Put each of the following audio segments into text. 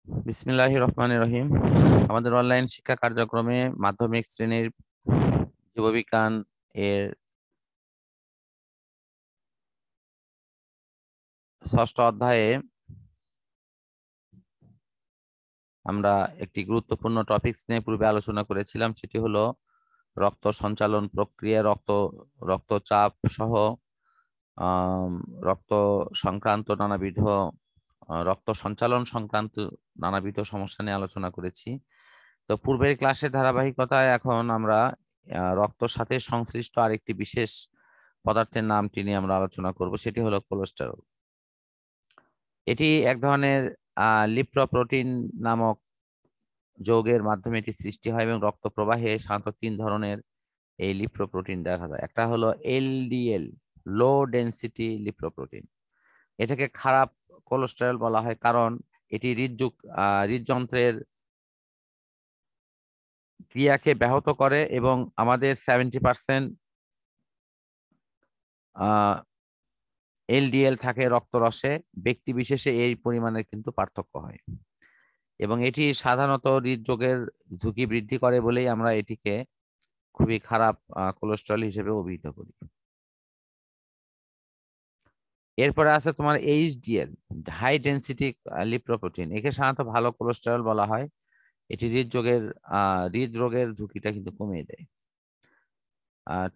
বিসমিল্লাহির রহমানির রহিম। আমাদের অনলাইন শিক্ষা কার্যক্রমে মাধ্যমিক শ্রেণীর জীববিজ্ঞান এর 6ষ্ঠ অধ্যায়ে আমরা একটি গুরুত্বপূর্ণ টপিকস নিয়ে পূর্বে আলোচনা করেছিলাম। সেটি হলো রক্ত সঞ্চালন প্রক্রিয়া, রক্তচাপ সহ রক্ত সংক্রান্ত নানাবিধ রক্ত সঞ্চালন সংক্রান্ত নানাবিধ সমস্যা নিয়ে আলোচনা করেছি। তো পূর্বের ক্লাসের ধারাবাহিকতায় এখন আমরা রক্তর সাথে সংশ্লিষ্ট আরেকটি বিশেষ পদার্থের নামটি নিয়ে আমরা আলোচনা করব, সেটি হলো কোলেস্টেরল। এটি এক ধরনের লিপ্টোপ্রোটিন নামক যৌগের মাধ্যমে এটি সৃষ্টি হয় এবং রক্ত প্রবাহে সাধারণত 3 ধরনের এই লিপ্টোপ্রোটিন দেখা যায়। একটা হলো এলডিএল, লো ডেনসিটি লিপ্টোপ্রোটিন। এটাকে খারাপ কোলেস্টেরল বলা হয় কারণ এটি হৃদযন্ত্রের ক্রিয়াকে ব্যাহত করে এবং আমাদের 70% এলডিএল থাকে রক্তরসে। ব্যক্তি বিশেষে এই পরিমাণের কিন্তু পার্থক্য হয় এবং এটি সাধারণত হৃদরোগের ঝুঁকি বৃদ্ধি করে বলেই আমরা এটিকে খুবই খারাপ কোলেস্টেরল হিসেবে অভিহিত করি। এরপরে আছে তোমার এইচডিএল, হাই ডেনসিটি লিপ্টোপ্রোটিন। একে সাধারণত ভালো কোলেস্টেরল বলা হয়। এটি হৃদরোগের ঝুঁকিটা কিন্তু কমিয়ে দেয়।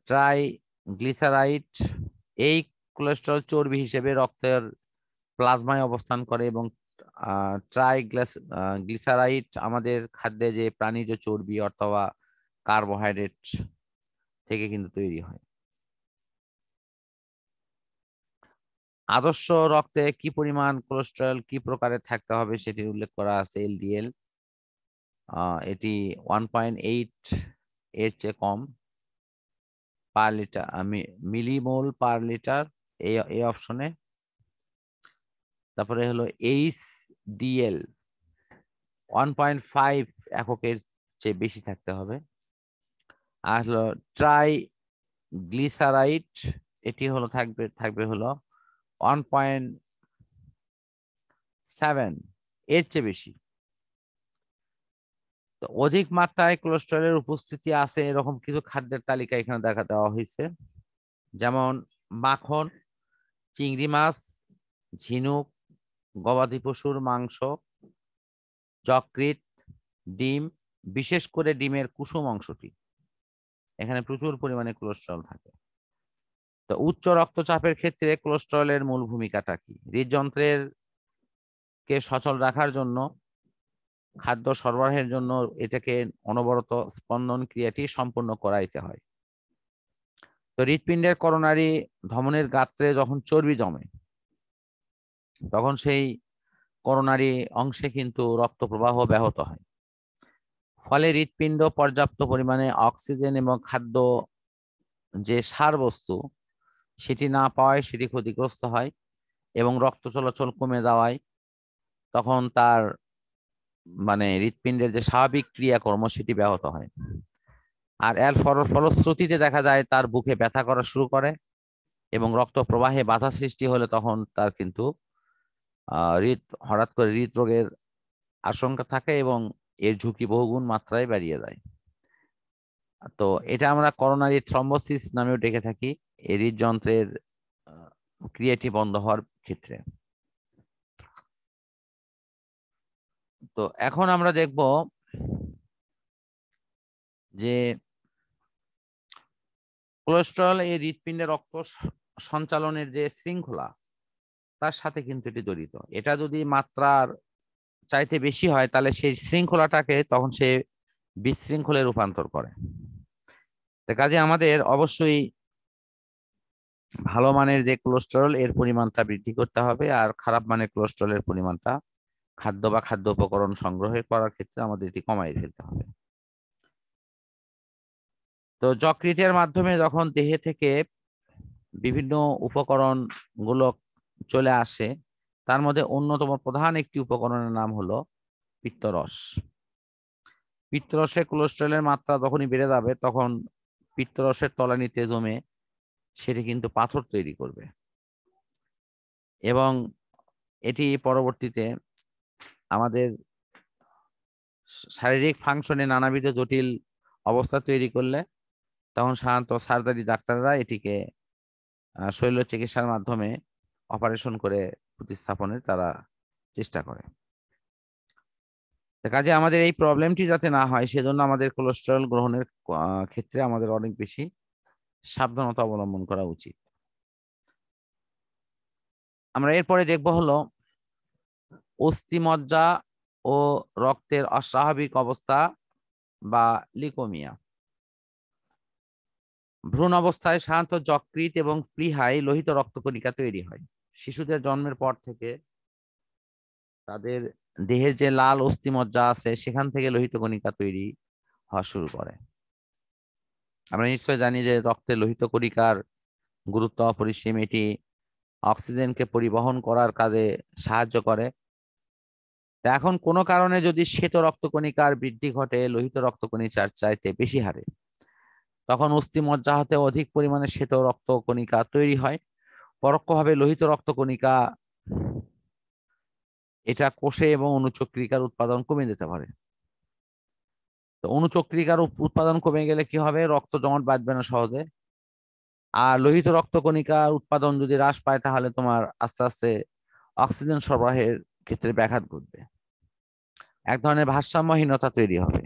ট্রাইগ্লিসারাইড, এই কোলেস্টেরল চর্বি হিসেবে রক্তের প্লাজমায় অবস্থান করে এবং গ্লিসারাইড আমাদের খাদ্যে যে প্রাণীজ চর্বি অথবা কার্বোহাইড্রেট থেকে কিন্তু তৈরি হয়। আদর্শ রক্তে কি পরিমাণ কোলেস্টেরল কি প্রকারের থাকতে হবে সেটি উল্লেখ করা আছে। এলডিএল এটি 1.8 এর চেয়ে কম per litre, millimole per litre এই অপশনে। তারপরে হলো এইচডিএল 1.5 এককের চেয়ে বেশি থাকতে হবে। আর হলো ট্রাইগ্লিসারাইড, এটি হলো থাকবে হলো 1.7 এর চেয়ে বেশি। তো অধিক মাত্রায় কোলেস্টেরলের উপস্থিতি আছে এরকম কিছু খাদ্যের তালিকা এখানে দেখা দেওয়া হয়েছে, যেমন মাখন, চিংড়ি মাছ, ঝিনুক, গবাদি পশুর মাংস, যকৃৎ, ডিম, বিশেষ করে ডিমের কুসুম অংশটি, এখানে প্রচুর পরিমাণে কোলেস্টেরল থাকে। তো উচ্চ রক্তচাপের ক্ষেত্রে কোলেস্টেরলের মূল ভূমিকাটা কি? হৃদযন্ত্রের কে সচল রাখার জন্য, খাদ্য সরবরাহের জন্য এটাকে অনবরত স্পন্দন ক্রিয়াটি সম্পন্ন করাইতে হয়। তো হৃৎপিণ্ডের করোনারি ধমনের গাত্রে যখন চর্বি জমে তখন সেই করোনারি অংশে কিন্তু রক্ত প্রবাহ ব্যাহত হয়। ফলে হৃৎপিণ্ড পর্যাপ্ত পরিমাণে অক্সিজেন এবং খাদ্য যে সার বস্তু সেটি না পাওয়ায় সেটি ক্ষতিগ্রস্ত হয় এবং রক্ত চলাচল কমে যাওয়ায় তখন তার হৃৎপিণ্ডের যে স্বাভাবিক ক্রিয়াকর্ম সেটি ব্যাহত হয়। আর এর ফলশ্রুতিতে দেখা যায় তার বুকে ব্যথা করা শুরু করে এবং রক্ত প্রবাহে বাধা সৃষ্টি হলে তখন তার কিন্তু হঠাৎ করে হৃদরোগের আশঙ্কা থাকে এবং এর ঝুঁকি বহুগুণ মাত্রায় বাড়িয়ে যায়। তো এটা আমরা করোনারি থ্রম্বোসিস নামেও ডেকে থাকি এই হৃদযন্ত্রের ক্রিয়াটি বন্ধ হওয়ার ক্ষেত্রে। তো এখন আমরা দেখব যে কোলেস্টেরল এই হৃৎপিণ্ডে রক্ত সঞ্চালনের যে শৃঙ্খলা তার সাথে কিন্তু এটি জড়িত। এটা যদি মাত্রার চাইতে বেশি হয় তাহলে সেই শৃঙ্খলাটাকে তখন সে বিশৃঙ্খলে রূপান্তর করে। কাজে আমাদের অবশ্যই ভালো মানের যে কোলেস্টেরল এর পরিমাণটা বৃদ্ধি করতে হবে, আর খারাপ মানের কোলেস্টেরলের পরিমাণটা খাদ্য বা খাদ্য উপকরণ সংগ্রহ করার ক্ষেত্রে আমাদের এটি কমাই ফেলতে হবে। তো যকৃতের মাধ্যমে যখন দেহে থেকে বিভিন্ন উপকরণ গুলো চলে আসে তার মধ্যে অন্যতম প্রধান একটি উপকরণের নাম হলো পিত্তরস। পিত্তরসে কোলেস্টেরলের মাত্রা যখনই বেড়ে যাবে তখন পিত্তরসের তলানিতে জমে সেটি কিন্তু পাথর তৈরি করবে এবং এটি পরবর্তীতে আমাদের শারীরিক ফাংশনে নানাবিধ জটিল অবস্থা তৈরি করলে তখন সাধারণত সার্জারি ডাক্তাররা এটিকে শৈল চিকিৎসার মাধ্যমে অপারেশন করে প্রতিস্থাপনের তারা চেষ্টা করে। কাজে আমাদের এই প্রবলেমটি যাতে না হয় সেজন্য আমাদের কোলেস্টেরল গ্রহণের ক্ষেত্রে আমাদের অনেক বেশি সাবধানতা অবলম্বন করা উচিত। আমরা এরপরে দেখব হলো অস্থিমজ্জা ও রক্তের অস্বাভাবিক অবস্থা বা লিউকেমিয়া। ভ্রূণ অবস্থায় সাধারণত যকৃৎ এবং প্লীহায় লোহিত রক্তকণিকা তৈরি হয়। শিশুদের জন্মের পর থেকে তাদের দেহের যে লাল অস্থিমজ্জা আছে সেখান থেকে লোহিত কণিকা তৈরি হওয়া শুরু করে। আমরা নিশ্চয় জানি যে রক্তে লোহিত কণিকার গুরুত্ব অপরিসীম। এটি অক্সিজেনকে পরিবহন করার কাজে সাহায্য করে। এখন কোনো কারণে যদি শ্বেত রক্তকণিকার বৃদ্ধি ঘটে লোহিত রক্তকণিকার চাইতে বেশি হারে, তখন অস্থিমজ্জা হতে অধিক পরিমাণে শ্বেত রক্তকণিকা তৈরি হয়। পরোক্ষভাবে লোহিত রক্তকণিকা এটা কোষে এবং অণুচক্রিকার উৎপাদন কমিয়ে দিতে পারে। তো অণুচক্রিকার উৎপাদন কমে গেলে কি হবে? রক্ত জমাট বাঁধবে না সহজে। আর লোহিত রক্তকণিকার উৎপাদন যদি হ্রাস পায় তাহলে তোমার আস্তে আস্তে অক্সিজেন সরবরাহের ক্ষেত্রে ব্যাঘাত ঘটবে, এক ধরনের ভারসাম্যহীনতা তৈরি হবে।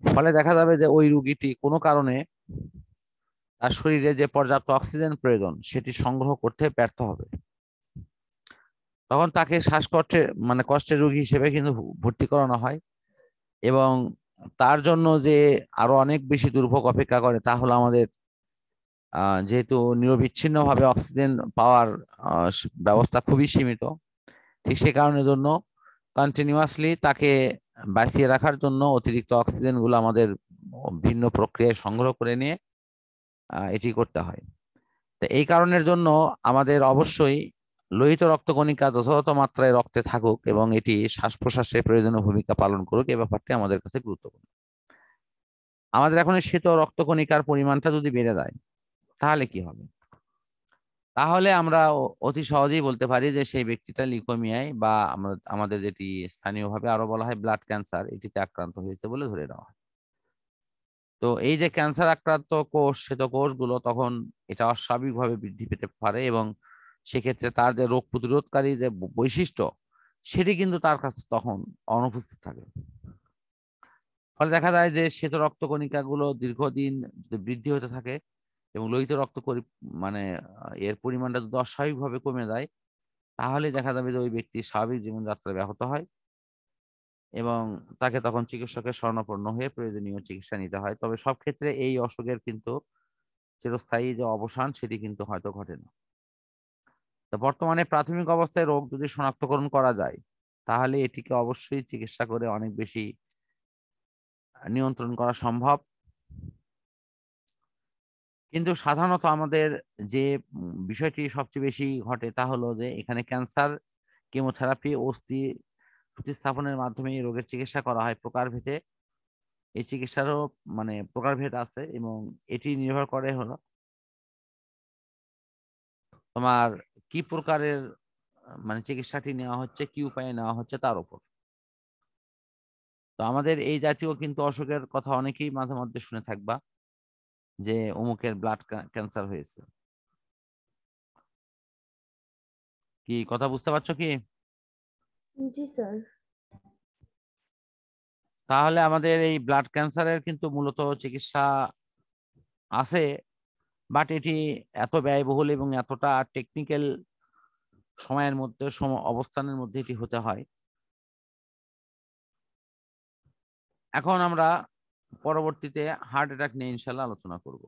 ফলে দেখা যাবে যে ওই রোগীটি কোনো কারণে তার শরীরে যে পর্যাপ্ত অক্সিজেন প্রয়োজন সেটি সংগ্রহ করতে ব্যর্থ হবে। তখন তাকে শ্বাসকষ্টে কষ্টের রোগী হিসেবে কিন্তু ভর্তি করানো হয় এবং তার জন্য যে আরো অনেক বেশি দুর্ভোগ অপেক্ষা করে তা হলো আমাদের যেহেতু নিরবিচ্ছিন্নভাবে অক্সিজেন পাওয়ার ব্যবস্থা খুবই সীমিত, ঠিক সেই কারণের জন্য কন্টিনিউয়াসলি তাকে বাঁচিয়ে রাখার জন্য অতিরিক্ত অক্সিজেন গুলো আমাদের ভিন্ন প্রক্রিয়ায় সংগ্রহ করে নিয়ে এটি করতে হয়। তো এই কারণের জন্য আমাদের অবশ্যই লোহিত রক্তকণিকা যথাযথ মাত্রায় রক্তে থাকুক এবং এটি শ্বাস প্রশ্বাসে প্রয়োজনীয় ভূমিকা পালন করুক, এই ব্যাপারটি আমাদের কাছে গুরুত্বপূর্ণ। আমাদের এখন শ্বেত রক্তকণিকার পরিমাণটা যদি বেড়ে যায় তাহলে কি হবে? তাহলে আমরা অতি সহজেই বলতে পারি যে সেই ব্যক্তিটা লিউকেমিয়ায় বা আমাদের যেটি স্থানীয়ভাবে আরো বলা হয় ব্লাড ক্যান্সার, এটিতে আক্রান্ত হয়েছে বলে ধরে নেওয়া হয়। তো এই যে ক্যান্সার আক্রান্ত কোষ, শ্বেত কোষগুলো তখন এটা অস্বাভাবিকভাবে বৃদ্ধি পেতে পারে এবং সেক্ষেত্রে তার যে রোগ প্রতিরোধকারী যে বৈশিষ্ট্য সেটি কিন্তু তার কাছে তখন অনুপস্থিত থাকে। ফলে দেখা যায় যে শ্বেত রক্তকণিকা গুলো দীর্ঘদিন বৃদ্ধি হতে থাকে এবং লোহিত রক্ত এর পরিমাণটা যদি অস্বাভাবিকভাবে কমে যায় তাহলে দেখা যাবে যে ওই ব্যক্তির স্বাভাবিক জীবনযাত্রা ব্যাহত হয় এবং তাকে তখন চিকিৎসকের শরণাপন্ন হয়ে প্রয়োজনীয় চিকিৎসা নিতে হয়। তবে সব ক্ষেত্রে এই অসুখের কিন্তু চিরস্থায়ী যে অবসান সেটি কিন্তু হয়তো ঘটে না। তো বর্তমানে প্রাথমিক অবস্থায় রোগ যদি শনাক্তকরণ করা যায় তাহলে এটিকে অবশ্যই চিকিৎসা করে অনেক বেশি নিয়ন্ত্রণ করা সম্ভব। কিন্তু সাধারণত আমাদের যে বিষয়টি সবচেয়ে বেশি ঘটে তা হলো যে এখানে ক্যান্সার কেমোথেরাপি অস্থি প্রতিস্থাপনের মাধ্যমে এই রোগের চিকিৎসা করা হয় প্রকারভেদে। এই চিকিৎসারও প্রকারভেদ আছে এবং এটি নির্ভর করে হলো তোমার কি প্রকারের চিকিৎসাটি নেওয়া হচ্ছে, কি উপায়ে নেওয়া হচ্ছে তার উপর। তো আমাদের এই জাতীয় কিন্তু অসুখের কথা অনেকেই মাঝে মধ্যে শুনে থাকবা যে অমুকের ব্লাড ক্যান্সার হয়েছে। কি কথা বুঝতে পারছো কি? জি স্যার। তাহলে আমাদের এই ব্লাড ক্যান্সারের কিন্তু মূলত চিকিৎসা আছে, বাট এটি এত ব্যয়বহুল এবং এতটা টেকনিক্যাল সময়ের মধ্যে অবস্থানের মধ্যে এটি হতে হয়। এখন আমরা পরবর্তীতে হার্ট অ্যাটাক নিয়ে ইনশাল্লাহ আলোচনা করব।